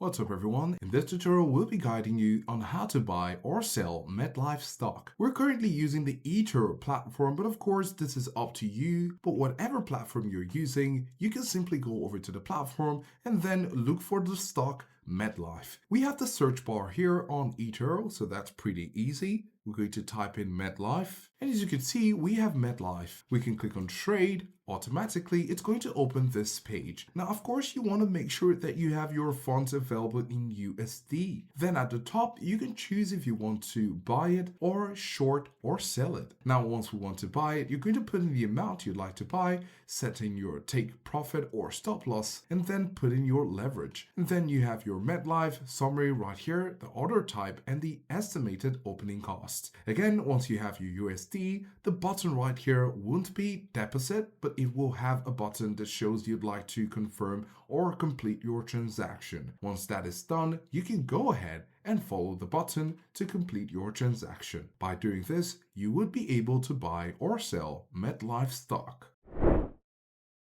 What's up everyone? In this tutorial we'll be guiding you on how to buy or sell Metlife stock. We're currently using the eToro platform, but of course this is up to you. But whatever platform you're using, you can simply go over to the platform and then look for the stock Metlife. We have the search bar here on eToro, so that's pretty easy. We're going to type in Metlife, and as you can see, we have Metlife. We can click on trade. Automatically, it's going to open this page. Now, of course, you want to make sure that you have your funds available in USD. Then at the top, you can choose if you want to buy it or short or sell it. Now, once we want to buy it, you're going to put in the amount you'd like to buy, set in your take profit or stop loss, and then put in your leverage. And then you have your Metlife summary right here, the order type, and the estimated opening cost. Again, once you have your USD, the button right here won't be deposit, but it will have a button that shows you'd like to confirm or complete your transaction. Once that is done, you can go ahead and follow the button to complete your transaction. By doing this, you would be able to buy or sell Metlife stock.